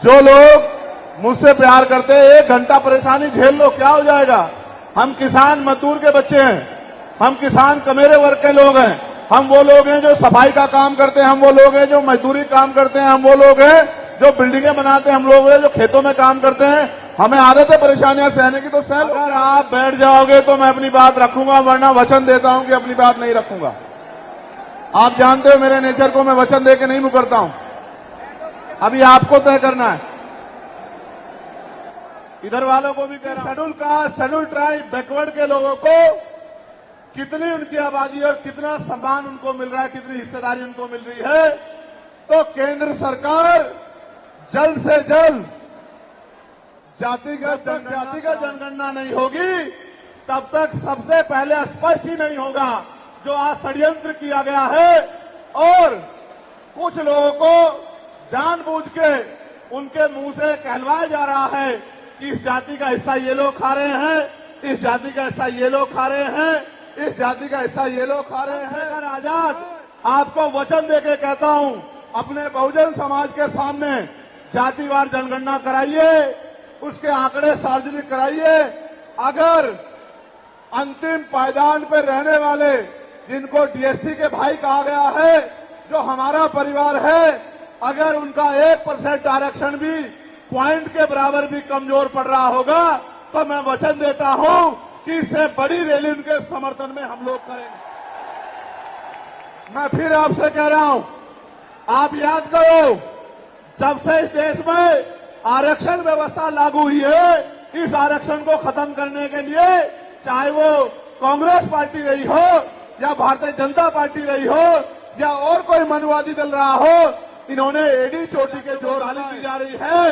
जो लोग मुझसे प्यार करते हैं, 1 घंटा परेशानी झेल लो, क्या हो जाएगा। हम किसान मजदूर के बच्चे हैं, हम किसान कमेरे वर्ग के लोग हैं, हम वो लोग हैं जो सफाई का काम करते हैं, हम वो लोग हैं जो मजदूरी काम करते हैं, हम वो लोग हैं जो बिल्डिंगें बनाते हैं, हम लोग हैं जो खेतों में काम करते हैं। हमें आदत है परेशानियां सहने की, तो सह लो। अगर आप बैठ जाओगे तो मैं अपनी बात रखूंगा, वरना वचन देता हूं कि अपनी बात नहीं रखूंगा। आप जानते हो मेरे नेचर को, मैं वचन देके नहीं मुकरता हूं। अभी आपको तय करना है। इधर वालों को भी कह रहा हूं, schedule caste, schedule tribe, backward के लोगों को कितनी उनकी आबादी और कितना सम्मान उनको मिल रहा है, कितनी हिस्सेदारी उनको मिल रही है, तो केंद्र सरकार जल्द से जल्द जातिगत जनगणना नहीं होगी तब तक सबसे पहले स्पष्ट ही नहीं होगा जो आज षड्यंत्र किया गया है और कुछ लोगों को जानबूझ के उनके मुंह से कहलवाया जा रहा है कि इस जाति का हिस्सा ये लोग खा रहे हैं, इस जाति का हिस्सा ये लोग खा रहे हैं, इस जाति का हिस्सा ये लोग खा रहे हैं। शेखर आजाद आपको वचन देके कहता हूं, अपने बहुजन समाज के सामने जातिवार जनगणना कराइए, उसके आंकड़े सार्वजनिक कराइए। अगर अंतिम पायदान पर रहने वाले जिनको डीएससी के भाई कहा गया है, जो हमारा परिवार है, अगर उनका 1% आरक्षण भी पॉइंट के बराबर भी कमजोर पड़ रहा होगा तो मैं वचन देता हूं कि इससे बड़ी रैली उनके समर्थन में हम लोग करेंगे। मैं फिर आपसे कह रहा हूं, आप याद करो, जब से इस देश में आरक्षण व्यवस्था लागू हुई है, इस आरक्षण को खत्म करने के लिए चाहे वो कांग्रेस पार्टी रही हो या भारतीय जनता पार्टी रही हो या और कोई मनुवादी दल रहा हो, इन्होंने एडी चोटी के जोर डाली की जा रही है।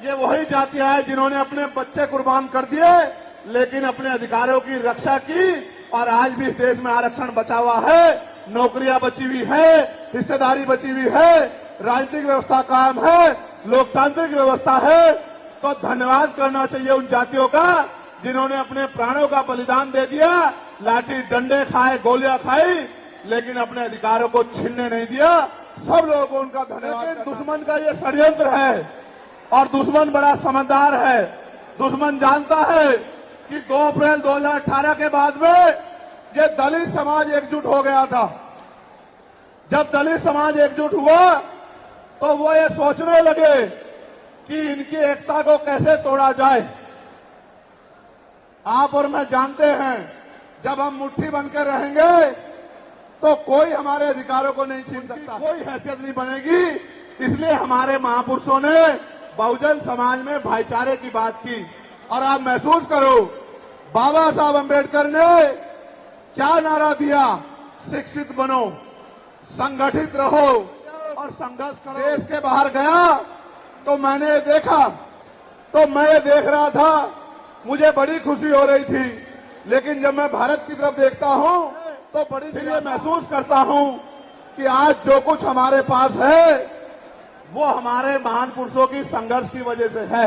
ये वही जातियां हैं जिन्होंने अपने बच्चे कुर्बान कर दिए लेकिन अपने अधिकारों की रक्षा की और आज भी इस देश में आरक्षण बचा हुआ है, नौकरियां बची हुई है, हिस्सेदारी बची हुई है, राजनीतिक व्यवस्था कायम है, लोकतांत्रिक व्यवस्था है। तो धन्यवाद करना चाहिए उन जातियों का जिन्होंने अपने प्राणों का बलिदान दे दिया, लाठी डंडे खाए, गोलियां खाई, लेकिन अपने अधिकारों को छीनने नहीं दिया। सब लोगों को उनका धन्यवाद। दुश्मन का ये षड्यंत्र है और दुश्मन बड़ा समझदार है। दुश्मन जानता है कि 2 अप्रैल 2018 के बाद में ये दलित समाज एकजुट हो गया था। जब दलित समाज एकजुट हुआ तो वो ये सोचने लगे कि इनकी एकता को कैसे तोड़ा जाए। आप और मैं जानते हैं, जब हम मुट्ठी बनकर रहेंगे तो कोई हमारे अधिकारों को नहीं छीन सकता, कोई हैसियत नहीं बनेगी। इसलिए हमारे महापुरुषों ने बहुजन समाज में भाईचारे की बात की। और आप महसूस करो, बाबा साहब अंबेडकर ने क्या नारा दिया, शिक्षित बनो, संगठित रहो और संघर्ष करो। देश के बाहर गया तो मैंने देखा, तो मैं ये देख रहा था, मुझे बड़ी खुशी हो रही थी। लेकिन जब मैं भारत की तरफ देखता हूं तो बड़ी ये महसूस करता हूं कि आज जो कुछ हमारे पास है वो हमारे महान पुरुषों की संघर्ष की वजह से है।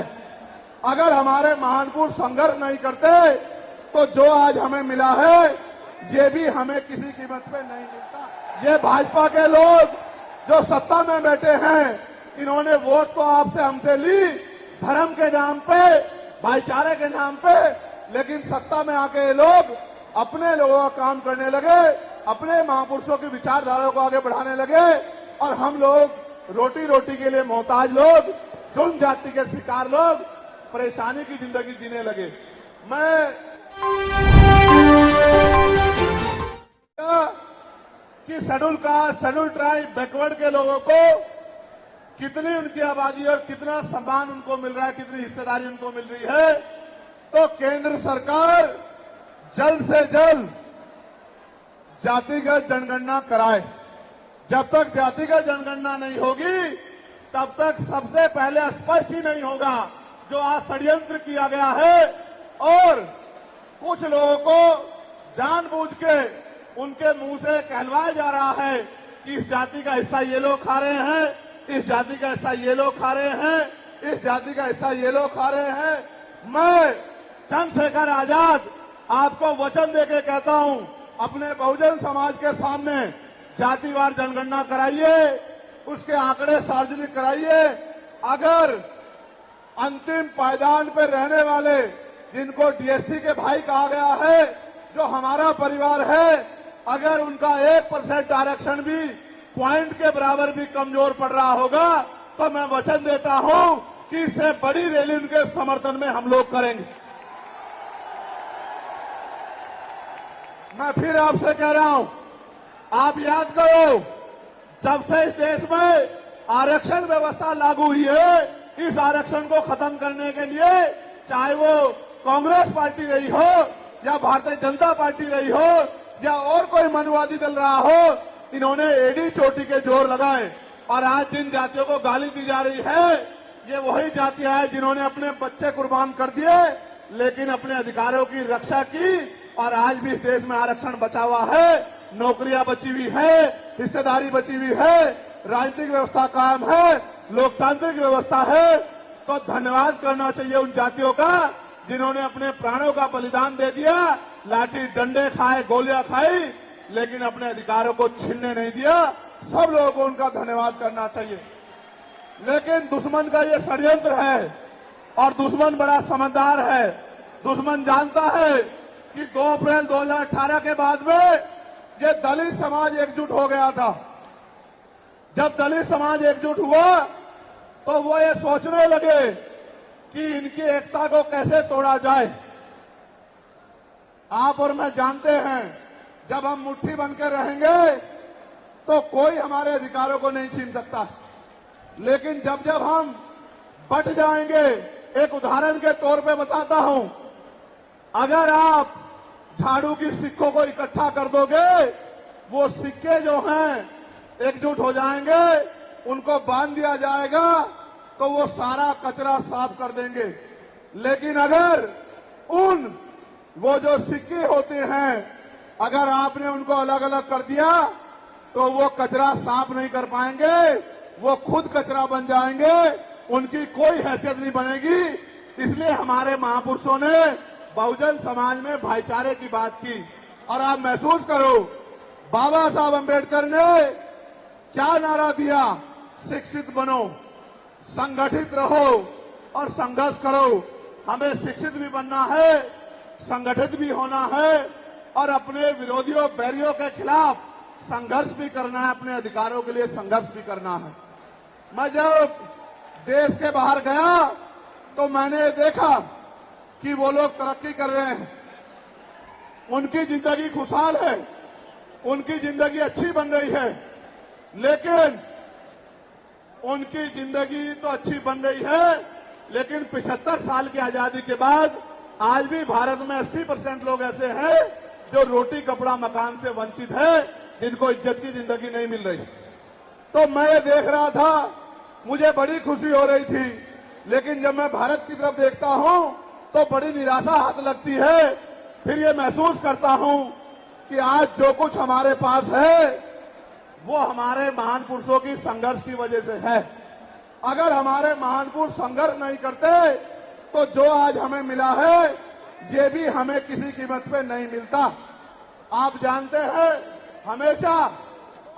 अगर हमारे महान पुरुष संघर्ष नहीं करते तो जो आज हमें मिला है ये भी हमें किसी कीमत पे नहीं मिलता। ये भाजपा के लोग जो सत्ता में बैठे हैं, इन्होंने वोट तो आपसे हमसे ली धर्म के नाम पे, भाईचारे के नाम पे, लेकिन सत्ता में आके ये लोग अपने लोगों का काम करने लगे, अपने महापुरुषों की विचारधारा को आगे बढ़ाने लगे और हम लोग रोटी रोटी के लिए मोहताज लोग, जुल्म जाति के शिकार लोग परेशानी की जिंदगी जीने लगे। मैं कि schedule caste, schedule tribe, backward के लोगों को कितनी उनकी आबादी और कितना सम्मान उनको मिल रहा है, कितनी हिस्सेदारी उनको मिल रही है, तो केंद्र सरकार जल्द से जल्द जातिगत जनगणना कराए। जब तक जातिगत जनगणना नहीं होगी तब तक सबसे पहले स्पष्ट ही नहीं होगा जो आज षड्यंत्र किया गया है और कुछ लोगों को जानबूझ के उनके मुंह से कहलवाया जा रहा है कि इस जाति का हिस्सा ये लोग खा रहे हैं, इस जाति का हिस्सा ये लोग खा रहे हैं, इस जाति का हिस्सा ये लोग खा रहे हैं। मैं चंद्रशेखर आजाद आपको वचन देके कहता हूं, अपने बहुजन समाज के सामने जातिवार जनगणना कराइए, उसके आंकड़े सार्वजनिक कराइए। अगर अंतिम पायदान पर रहने वाले, जिनको डीएससी के भाई कहा गया है, जो हमारा परिवार है, अगर उनका 1% आरक्षण भी पॉइंट के बराबर भी कमजोर पड़ रहा होगा तो मैं वचन देता हूं कि इससे बड़ी रैली उनके समर्थन में हम लोग करेंगे। मैं फिर आपसे कह रहा हूं, आप याद करो, जब से इस देश में आरक्षण व्यवस्था लागू हुई है, इस आरक्षण को खत्म करने के लिए चाहे वो कांग्रेस पार्टी रही हो या भारतीय जनता पार्टी रही हो या और कोई मनुवादी दल रहा हो, इन्होंने एड़ी चोटी के जोर लगाए। और आज जिन जातियों को गाली दी जा रही है, ये वही जातियां हैं जिन्होंने अपने बच्चे कुर्बान कर दिए लेकिन अपने अधिकारों की रक्षा की, और आज भी इस देश में आरक्षण बचा हुआ है, नौकरियां बची हुई है, हिस्सेदारी बची हुई है, राजनीतिक व्यवस्था कायम है, लोकतांत्रिक व्यवस्था है। तो धन्यवाद करना चाहिए उन जातियों का जिन्होंने अपने प्राणों का बलिदान दे दिया, लाठी डंडे खाए, गोलियां खाई, लेकिन अपने अधिकारों को छीनने नहीं दिया। सब लोगों को उनका धन्यवाद करना चाहिए। लेकिन दुश्मन का ये षड्यंत्र है और दुश्मन बड़ा समझदार है। दुश्मन जानता है कि 2 अप्रैल 2018 के बाद में ये दलित समाज एकजुट हो गया था। जब दलित समाज एकजुट हुआ तो वो ये सोचने लगे कि इनकी एकता को कैसे तोड़ा जाए। आप और मैं जानते हैं, जब हम मुट्ठी बनकर रहेंगे तो कोई हमारे अधिकारों को नहीं छीन सकता, लेकिन जब जब हम बट जाएंगे, एक उदाहरण के तौर पे बताता हूं, अगर आप झाड़ू की सिक्कों को इकट्ठा कर दोगे, वो सिक्के जो हैं एकजुट हो जाएंगे, उनको बांध दिया जाएगा तो वो सारा कचरा साफ कर देंगे। लेकिन अगर वो जो सिक्के होते हैं, अगर आपने उनको अलग अलग कर दिया तो वो कचरा साफ नहीं कर पाएंगे, वो खुद कचरा बन जाएंगे, उनकी कोई हैसियत नहीं बनेगी। इसलिए हमारे महापुरुषों ने बहुजन समाज में भाईचारे की बात की। और आप महसूस करो, बाबा साहब अम्बेडकर ने क्या नारा दिया? शिक्षित बनो, संगठित रहो और संघर्ष करो। हमें शिक्षित भी बनना है, संगठित भी होना है और अपने विरोधियों बैरियों के खिलाफ संघर्ष भी करना है, अपने अधिकारों के लिए संघर्ष भी करना है। मैं जब देश के बाहर गया तो मैंने देखा कि वो लोग तरक्की कर रहे हैं, उनकी जिंदगी खुशहाल है, उनकी जिंदगी अच्छी बन रही है। लेकिन उनकी जिंदगी तो अच्छी बन रही है, लेकिन 75 साल की आजादी के बाद आज भी भारत में 80% लोग ऐसे हैं जो रोटी कपड़ा मकान से वंचित है, जिनको इज्जत की जिंदगी नहीं मिल रही। तो मैं ये देख रहा था, मुझे बड़ी खुशी हो रही थी, लेकिन जब मैं भारत की तरफ देखता हूं तो बड़ी निराशा हाथ लगती है। फिर ये महसूस करता हूं कि आज जो कुछ हमारे पास है वो हमारे महान पुरुषों की संघर्ष की वजह से है। अगर हमारे महान पुरुष संघर्ष नहीं करते तो जो आज हमें मिला है ये भी हमें किसी कीमत पे नहीं मिलता। आप जानते हैं, हमेशा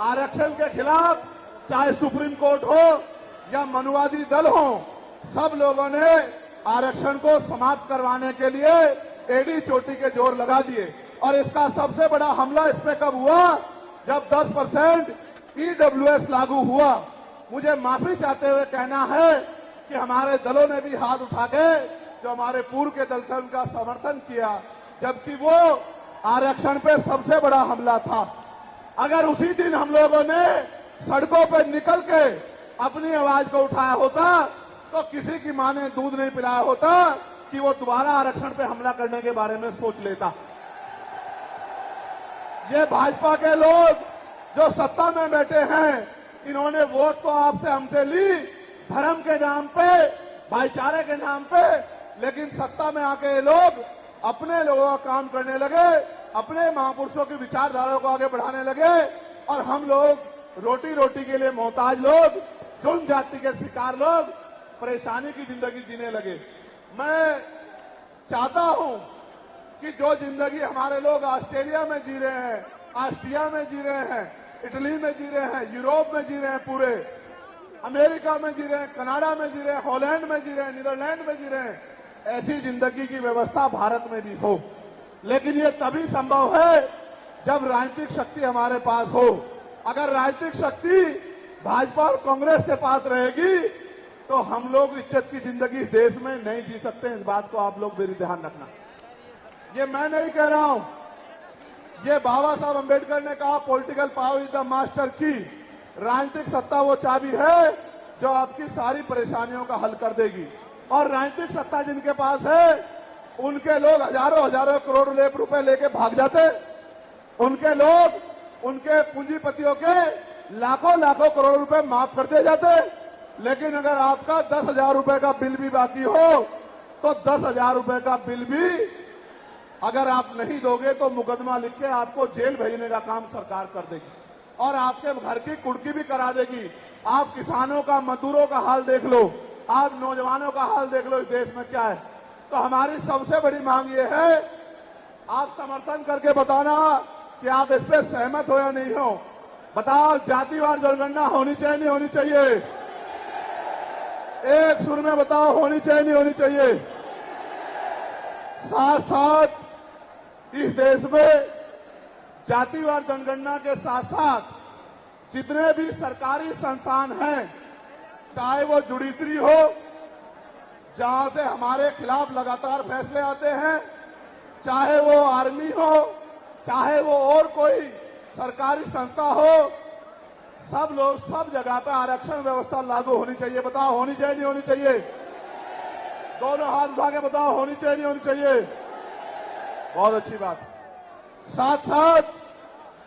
आरक्षण के खिलाफ चाहे सुप्रीम कोर्ट हो या मनुवादी दल हो, सब लोगों ने आरक्षण को समाप्त करवाने के लिए एड़ी चोटी के जोर लगा दिए। और इसका सबसे बड़ा हमला इस पे कब हुआ? जब 10% ईडब्ल्यूएस लागू हुआ। मुझे माफी चाहते हुए कहना है कि हमारे दलों ने भी हाथ उठा के, जो हमारे पूर्व के दल थे, उनका समर्थन किया, जबकि वो आरक्षण पे सबसे बड़ा हमला था। अगर उसी दिन हम लोगों ने सड़कों पर निकल के अपनी आवाज को उठाया होता तो किसी की मां ने दूध नहीं पिलाया होता कि वो दोबारा आरक्षण पे हमला करने के बारे में सोच लेता। ये भाजपा के लोग जो सत्ता में बैठे हैं, इन्होंने वोट तो आपसे हमसे ली धर्म के नाम पे, भाईचारे के नाम पे, लेकिन सत्ता में आके ये लोग अपने लोगों का काम करने लगे, अपने महापुरुषों की विचारधारा को आगे बढ़ाने लगे और हम लोग रोटी रोटी के लिए मोहताज लोग, जुल्म जाति के शिकार लोग परेशानी की जिंदगी जीने लगे। मैं चाहता हूं कि जो जिंदगी हमारे लोग ऑस्ट्रेलिया में जी रहे हैं, ऑस्ट्रिया में जी रहे हैं, इटली में जी रहे हैं, यूरोप में जी रहे हैं, पूरे अमेरिका में जी रहे हैं, कनाडा में जी रहे हैं, हॉलैंड में जी रहे हैं, नीदरलैंड में जी रहे हैं, ऐसी जिंदगी की व्यवस्था भारत में भी हो। लेकिन ये तभी संभव है जब राजनीतिक शक्ति हमारे पास हो। अगर राजनीतिक शक्ति भाजपा और कांग्रेस के पास रहेगी तो हम लोग इज्जत की जिंदगी इस देश में नहीं जी सकते। इस बात को आप लोग मेरी ध्यान रखना। ये मैं नहीं कह रहा हूं, ये बाबा साहब अंबेडकर ने कहा, political power is the master की। राजनीतिक सत्ता वो चाबी है जो आपकी सारी परेशानियों का हल कर देगी। और राजनीतिक सत्ता जिनके पास है उनके लोग हजारों हजारों करोड़ रुपए लेके भाग जाते। उनके लोग उनके पूंजीपतियों के लाखों लाखों करोड़ रुपए माफ कर दिए जाते। लेकिन अगर आपका 10,000 रुपए का बिल भी बाकी हो तो 10,000 रुपए का बिल भी अगर आप नहीं दोगे तो मुकदमा लिख के आपको जेल भेजने का काम सरकार कर देगी और आपके घर की कुर्की भी करा देगी। आप किसानों का, मजदूरों का हाल देख लो, आप नौजवानों का हाल देख लो इस देश में क्या है। तो हमारी सबसे बड़ी मांग ये है, आप समर्थन करके बताना कि आप इस पर सहमत हो या नहीं हो। बताओ, जातिवार जनगणना होनी चाहिए नहीं होनी चाहिए? एक सुर में बताओ, होनी चाहिए नहीं होनी चाहिए? साथ साथ इस देश में जातिवार जनगणना के साथ साथ जितने भी सरकारी संस्थान हैं, चाहे वो जुडिशरी हो जहां से हमारे खिलाफ लगातार फैसले आते हैं, चाहे वो आर्मी हो, चाहे वो और कोई सरकारी संस्था हो, सब लोग सब जगह पे आरक्षण व्यवस्था लागू होनी चाहिए। बताओ, होनी चाहिए नहीं होनी चाहिए? दोनों हाथ उठा के बताओ, होनी चाहिए नहीं होनी चाहिए? बहुत अच्छी बात। साथ साथ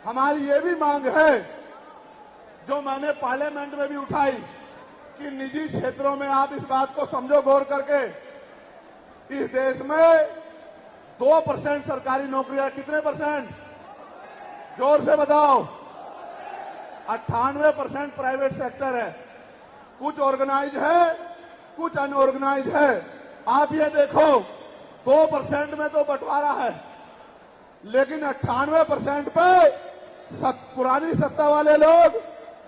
हमारी ये भी मांग है जो मैंने पार्लियामेंट में भी उठाई कि निजी क्षेत्रों में आप इस बात को समझो गौर करके, इस देश में 2% सरकारी नौकरियां, कितने परसेंट? जोर से बताओ। 98% प्राइवेट सेक्टर है। कुछ ऑर्गेनाइज है, कुछ अनऑर्गेनाइज है। आप ये देखो, 2% में तो बंटवारा है, लेकिन 98% पे पुरानी सत्ता वाले लोग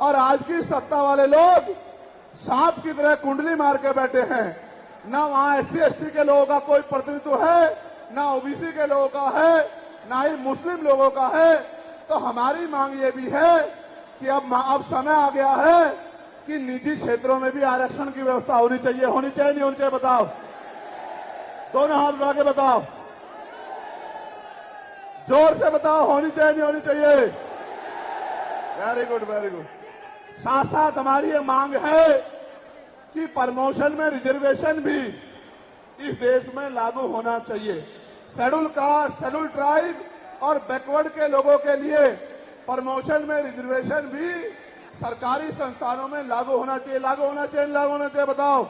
और आज की सत्ता वाले लोग सांप की तरह कुंडली मार के बैठे हैं। ना वहां SC/ST के लोगों का कोई प्रतिनिधित्व है, ना OBC के लोगों का है, ना ही मुस्लिम लोगों का है। तो हमारी मांग ये भी है कि अब समय आ गया है कि निजी क्षेत्रों में भी आरक्षण की व्यवस्था होनी चाहिए। होनी चाहिए नहीं होनी चाहिए? बताओ, दोनों हाथ उठा के बताओ, जोर से बताओ, होनी चाहिए नहीं होनी चाहिए? Very good, very good. साथ साथ हमारी ये मांग है कि प्रमोशन में रिजर्वेशन भी इस देश में लागू होना चाहिए। शेड्यूल कास्ट, शेड्यूल ट्राइब और बैकवर्ड के लोगों के लिए प्रमोशन में रिजर्वेशन भी सरकारी संस्थानों में लागू होना चाहिए। लागू होना चाहिए, लागू होना चाहिए? बताओ,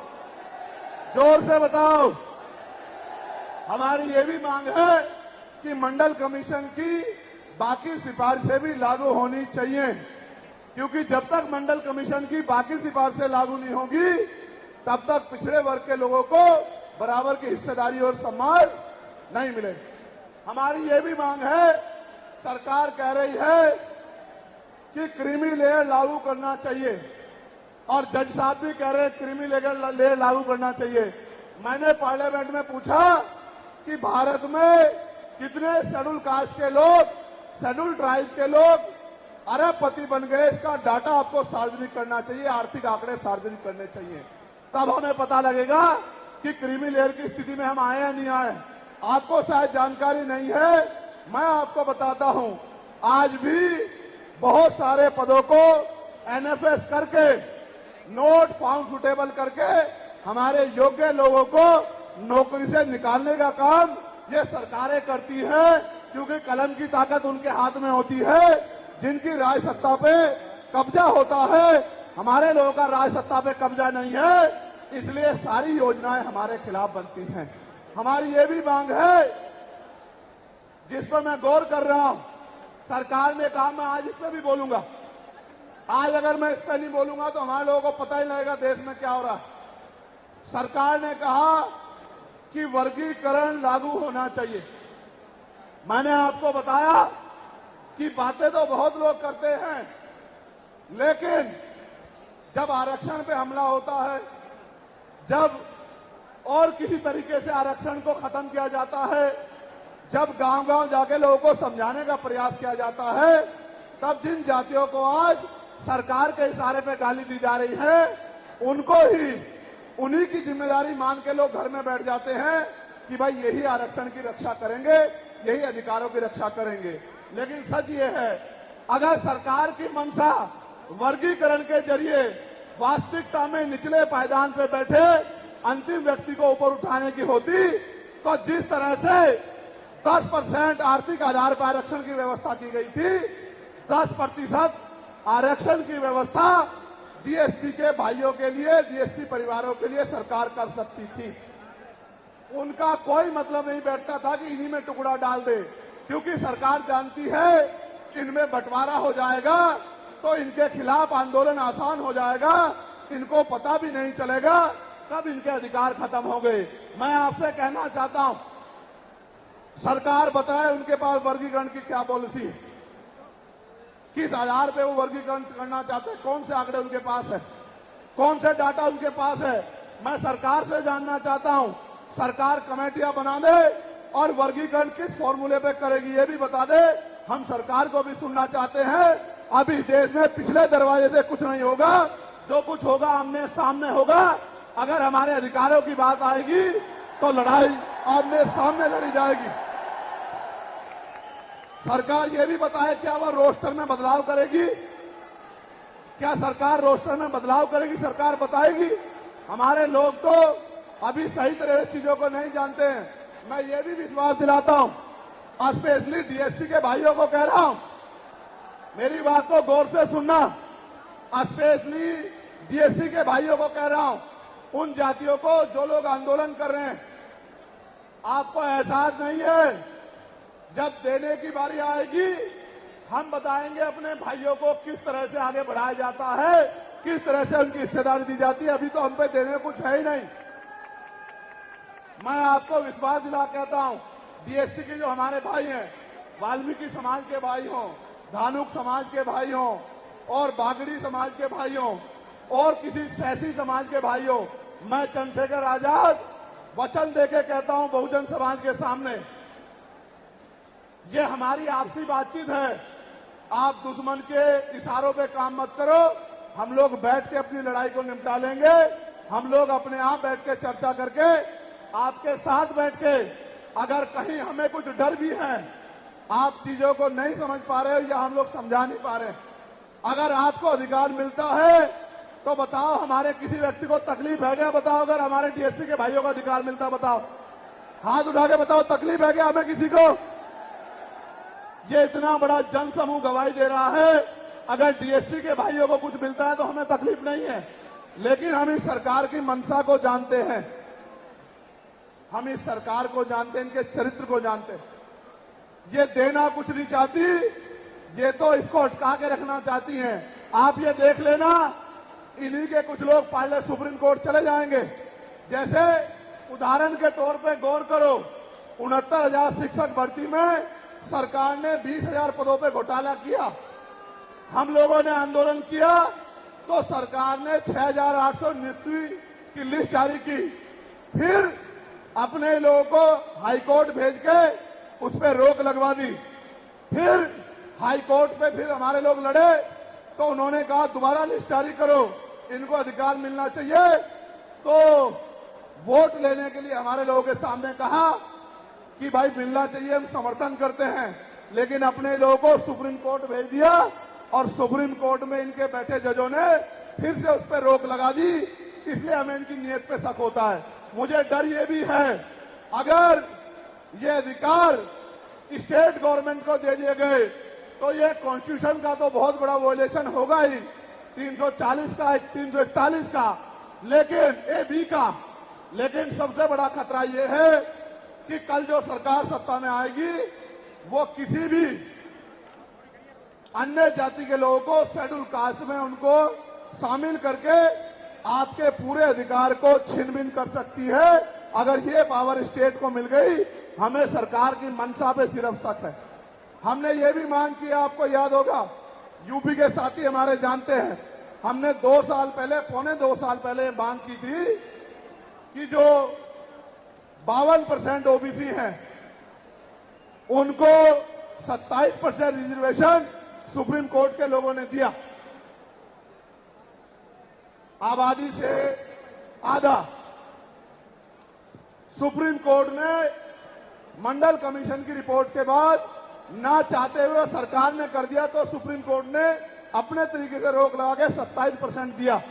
जोर से बताओ। हमारी ये भी मांग है कि मंडल कमीशन की बाकी सिफारिशें भी लागू होनी चाहिए, क्योंकि जब तक मंडल कमीशन की बाकी सिफारिशें लागू नहीं होगी तब तक पिछड़े वर्ग के लोगों को बराबर की हिस्सेदारी और सम्मान नहीं मिलेगा। हमारी ये भी मांग है, सरकार कह रही है कि क्रीमी लेयर लागू करना चाहिए और जज साहब भी कह रहे हैं क्रीमी लेयर लागू करना चाहिए। मैंने पार्लियामेंट में पूछा कि भारत में कितने शेड्यूल कास्ट के लोग, शेड्यूल ट्राइब के लोग अरबपति बन गए, इसका डाटा आपको सार्वजनिक करना चाहिए, आर्थिक आंकड़े सार्वजनिक करने चाहिए। तब हमें पता लगेगा कि क्रीमी लेयर की स्थिति में हम आए या नहीं आए। आपको शायद जानकारी नहीं है, मैं आपको बताता हूं, आज भी बहुत सारे पदों को NFS करके, नोट फाउंड सुटेबल करके हमारे योग्य लोगों को नौकरी से निकालने का काम ये सरकारें करती है, क्योंकि कलम की ताकत उनके हाथ में होती है। जिनकी राज सत्ता पे कब्जा होता है, हमारे लोगों का राज सत्ता पे कब्जा नहीं है, इसलिए सारी योजनाएं हमारे खिलाफ बनती हैं। हमारी ये भी मांग है, जिस पर मैं गौर कर रहा हूं, सरकार ने कहा, मैं आज इस पर भी बोलूंगा। आज अगर मैं इस पर नहीं बोलूंगा तो हमारे लोगों को पता ही नहीं लगेगा देश में क्या हो रहा है। सरकार ने कहा कि वर्गीकरण लागू होना चाहिए। मैंने आपको बताया कि बातें तो बहुत लोग करते हैं, लेकिन जब आरक्षण पे हमला होता है, जब और किसी तरीके से आरक्षण को खत्म किया जाता है, जब गांव-गांव जाके लोगों को समझाने का प्रयास किया जाता है, तब जिन जातियों को आज सरकार के इशारे पे गाली दी जा रही है, उनको ही उन्हीं की जिम्मेदारी मान के लोग घर में बैठ जाते हैं कि भाई यही आरक्षण की रक्षा करेंगे, यही अधिकारों की रक्षा करेंगे। लेकिन सच ये है, अगर सरकार की मंशा वर्गीकरण के जरिए वास्तविकता में निचले पायदान पे बैठे अंतिम व्यक्ति को ऊपर उठाने की होती, तो जिस तरह से 10% आर्थिक आधार पर आरक्षण की व्यवस्था की गई थी, 10% आरक्षण की व्यवस्था डीएससी के भाइयों के लिए, डीएससी परिवारों के लिए सरकार कर सकती थी। उनका कोई मतलब नहीं बैठता था कि इन्हीं में टुकड़ा डाल दे, क्योंकि सरकार जानती है इनमें बंटवारा हो जाएगा तो इनके खिलाफ आंदोलन आसान हो जाएगा, इनको पता भी नहीं चलेगा कब इनके अधिकार खत्म हो गए। मैं आपसे कहना चाहता हूं, सरकार बताए उनके पास वर्गीकरण की क्या पॉलिसी है, किस आधार पे वो वर्गीकरण करना चाहते हैं, कौन से आंकड़े उनके पास है, कौन से डाटा उनके पास है। मैं सरकार से जानना चाहता हूं, सरकार कमेटियां बना दे और वर्गीकरण किस फॉर्मूले पे करेगी ये भी बता दे। हम सरकार को भी सुनना चाहते हैं। अभी देश में पिछले दरवाजे से कुछ नहीं होगा, जो कुछ होगा आमने सामने होगा। अगर हमारे अधिकारों की बात आएगी तो लड़ाई आमने सामने लड़ी जाएगी। सरकार ये भी बताए क्या वह रोस्टर में बदलाव करेगी, क्या सरकार रोस्टर में बदलाव करेगी, सरकार बताएगी। हमारे लोग तो अभी सही तरह से चीजों को नहीं जानते हैं। मैं ये भी विश्वास दिलाता हूं, स्पेशली डीएससी के भाइयों को कह रहा हूं, मेरी बात को गौर से सुनना। स्पेशली डीएससी के भाइयों को कह रहा हूं, उन जातियों को जो लोग आंदोलन कर रहे हैं, आपको एहसास नहीं है, जब देने की बारी आएगी हम बताएंगे अपने भाइयों को किस तरह से आगे बढ़ाया जाता है, किस तरह से उनकी हिस्सेदारी दी जाती है। अभी तो हम पे देने कुछ है ही नहीं। मैं आपको विश्वास दिला कहता हूं, डीएससी के जो हमारे भाई हैं, वाल्मीकि समाज के भाई हों, धानुक समाज के भाई हों और बागड़ी समाज के भाई हों और किसी सैसी समाज के भाई हों, मैं चंद्रशेखर आजाद वचन देके कहता हूं बहुजन समाज के सामने, ये हमारी आपसी बातचीत है। आप दुश्मन के इशारों पे काम मत करो, हम लोग बैठ के अपनी लड़ाई को निपटा लेंगे। हम लोग अपने आप बैठ के चर्चा करके आपके साथ बैठ के, अगर कहीं हमें कुछ डर भी है, आप चीजों को नहीं समझ पा रहे हो या हम लोग समझा नहीं पा रहे, अगर आपको अधिकार मिलता है तो बताओ, हमारे किसी व्यक्ति को तकलीफ है क्या? बताओ, अगर हमारे डीएससी के भाइयों को अधिकार मिलता, बताओ, हाथ उठा के बताओ, तकलीफ है क्या हमें किसी को? ये इतना बड़ा जन समूह गवाही दे रहा है, अगर डीएससी के भाइयों को कुछ मिलता है तो हमें तकलीफ नहीं है। लेकिन हम इस सरकार की मंशा को जानते हैं, हम इस सरकार को जानते हैं, इनके चरित्र को जानते हैं। ये देना कुछ नहीं चाहती, ये तो इसको अटका के रखना चाहती हैं। आप ये देख लेना, इन्हीं के कुछ लोग पहले सुप्रीम कोर्ट चले जाएंगे। जैसे उदाहरण के तौर पे गौर करो, 69,000 शिक्षक भर्ती में सरकार ने 20,000 पदों पे घोटाला किया। हम लोगों ने आंदोलन किया तो सरकार ने 6,800 नियुक्ति की लिस्ट जारी की। फिर अपने लोगों को हाईकोर्ट भेज के उस पर रोक लगवा दी। फिर हाईकोर्ट पे फिर हमारे लोग लड़े तो उन्होंने कहा दोबारा लिस्ट जारी करो, इनको अधिकार मिलना चाहिए। तो वोट लेने के लिए हमारे लोगों के सामने कहा कि भाई मिलना चाहिए, हम समर्थन करते हैं। लेकिन अपने लोगों को सुप्रीम कोर्ट भेज दिया और सुप्रीम कोर्ट में इनके बैठे जजों ने फिर से उस पर रोक लगा दी। इसलिए हमें इनकी नीयत पे शक होता है। मुझे डर ये भी है, अगर ये अधिकार स्टेट गवर्नमेंट को दे दिए गए तो ये कॉन्स्टिट्यूशन का तो बहुत बड़ा वॉयलेशन होगा ही, 340 का, 341 का, लेकिन AB का। लेकिन सबसे बड़ा खतरा ये है कि कल जो सरकार सत्ता में आएगी वो किसी भी अन्य जाति के लोगों को शेड्यूल कास्ट में उनको शामिल करके आपके पूरे अधिकार को छिन-भिन कर सकती है। अगर ये पावर स्टेट को मिल गई, हमें सरकार की मंशा पे सिर्फ शक है। हमने ये भी मांग की, आपको याद होगा, यूपी के साथी हमारे जानते हैं, हमने 2 साल पहले, पौने 2 साल पहले मांग की थी कि जो 52% ओबीसी हैं उनको 27% रिजर्वेशन सुप्रीम कोर्ट के लोगों ने दिया। आबादी से आधा। सुप्रीम कोर्ट ने मंडल कमीशन की रिपोर्ट के बाद ना चाहते हुए सरकार ने कर दिया, तो सुप्रीम कोर्ट ने अपने तरीके से रोक लगा के 27% दिया।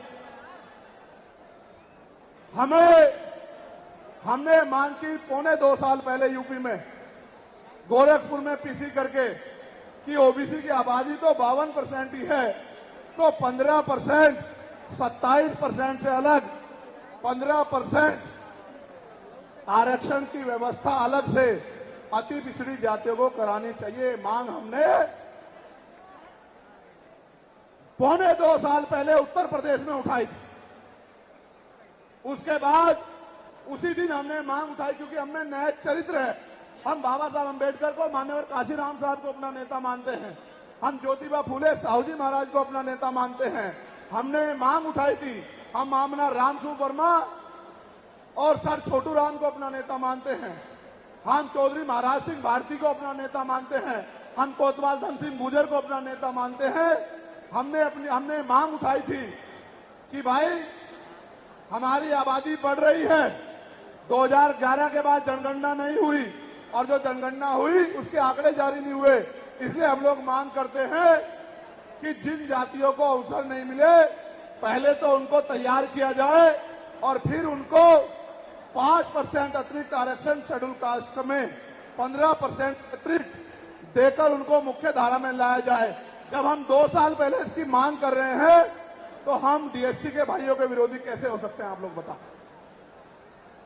हमने मांग की पौने 2 साल पहले यूपी में गोरखपुर में पीसी करके कि ओबीसी की आबादी तो 52% ही है, तो 15% 27% से अलग 15% आरक्षण की व्यवस्था अलग से अति पिछड़ी जातियों को करानी चाहिए। मांग हमने पौने 2 साल पहले उत्तर प्रदेश में उठाई थी। उसके बाद उसी दिन हमने मांग उठाई, क्योंकि हमने नैतिक चरित्र है। हम बाबा साहब अम्बेडकर को, माननीय काशीराम साहब को अपना नेता मानते हैं। हम ज्योतिबा फूले साहू जी महाराज को अपना नेता मानते हैं। हमने मांग उठाई थी, हम मामला रामसू वर्मा और सर छोटू राम को अपना नेता मानते हैं। हम चौधरी महाराज सिंह भारती को अपना नेता मानते हैं। हम कोतवाल धन सिंह गुर्जर को अपना नेता मानते हैं। हमने मांग उठाई थी कि भाई हमारी आबादी बढ़ रही है। 2011 के बाद जनगणना नहीं हुई, और जो जनगणना हुई उसके आंकड़े जारी नहीं हुए। इसलिए हम लोग मांग करते हैं कि जिन जातियों को अवसर नहीं मिले, पहले तो उनको तैयार किया जाए और फिर उनको 5% अतिरिक्त आरक्षण शेड्यूल कास्ट में 15% अतिरिक्त देकर उनको मुख्य धारा में लाया जाए। जब हम 2 साल पहले इसकी मांग कर रहे हैं, तो हम डीएससी के भाइयों के विरोधी कैसे हो सकते हैं, आप लोग बताओ।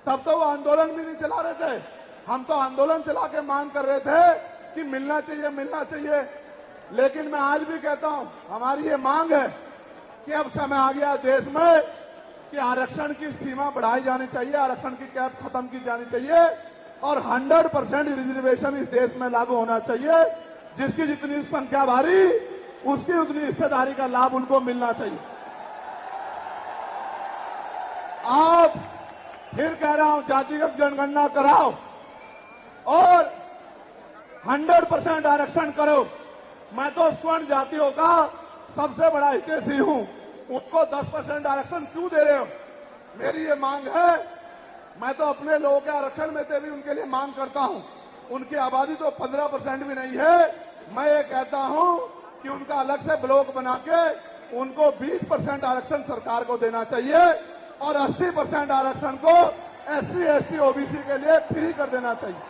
तब तो वो आंदोलन भी नहीं चला रहे थे। हम तो आंदोलन चला के मांग कर रहे थे कि मिलना चाहिए, मिलना चाहिए। लेकिन मैं आज भी कहता हूं, हमारी ये मांग है कि अब समय आ गया देश में कि आरक्षण की सीमा बढ़ाई जानी चाहिए, आरक्षण की कैप खत्म की जानी चाहिए और 100% रिजर्वेशन इस देश में लागू होना चाहिए। जिसकी जितनी संख्या भारी, उसकी उतनी हिस्सेदारी का लाभ उनको मिलना चाहिए। आप फिर कह रहा हूं, जातिगत जनगणना कराओ और 100% आरक्षण करो। मैं तो स्वर्ण जातियों का सबसे बड़ा हितैषी हूं, उनको 10% आरक्षण क्यों दे रहे हो? मेरी ये मांग है। मैं तो अपने लोगों के आरक्षण में से भी उनके लिए मांग करता हूं। उनकी आबादी तो 15% भी नहीं है। मैं ये कहता हूं कि उनका अलग से ब्लॉक बना के उनको 20% आरक्षण सरकार को देना चाहिए और 80% आरक्षण को एससी, एसटी, ओबीसी के लिए फ्री कर देना चाहिए।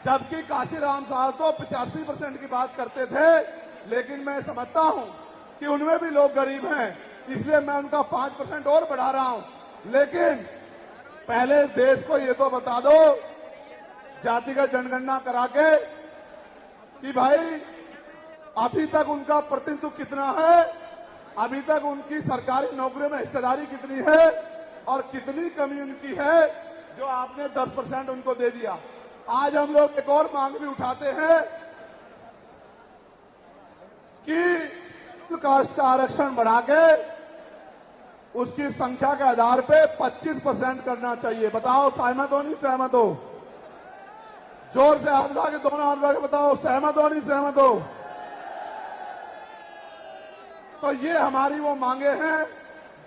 जबकि काशीराम साहब तो 85% की बात करते थे, लेकिन मैं समझता हूं कि उनमें भी लोग गरीब हैं, इसलिए मैं उनका 5% और बढ़ा रहा हूं। लेकिन पहले देश को ये तो बता दो, जातिगत जनगणना करा के, कि भाई अभी तक उनका प्रतिनिधित्व कितना है, अभी तक उनकी सरकारी नौकरियों में हिस्सेदारी कितनी है और कितनी कमी उनकी है जो आपने 10% उनको दे दिया। आज हम लोग एक और मांग भी उठाते हैं कि कास्ट का आरक्षण बढ़ा के उसकी संख्या के आधार पे 25% करना चाहिए। बताओ सहमत हो, नहीं सहमत हो? जोर से हाथ उठा के, दोनों हाथ उठा के बताओ सहमत हो, नहीं सहमत हो? तो ये हमारी वो मांगे हैं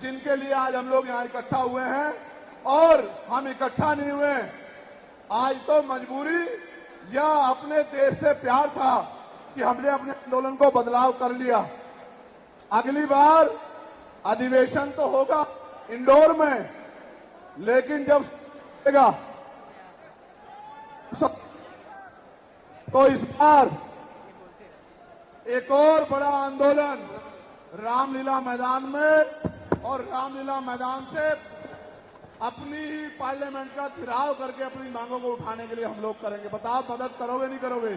जिनके लिए आज हम लोग यहां इकट्ठा हुए हैं। और हम इकट्ठा नहीं हुए आज तो मजबूरी या अपने देश से प्यार था कि हमने अपने आंदोलन को बदलाव कर लिया। अगली बार अधिवेशन तो होगा इंदौर में, लेकिन जब तो इस बार एक और बड़ा आंदोलन रामलीला मैदान में, और रामलीला मैदान से अपनी ही पार्लियामेंट का घेराव करके अपनी मांगों को उठाने के लिए हम लोग करेंगे। बताओ मदद करोगे, नहीं करोगे?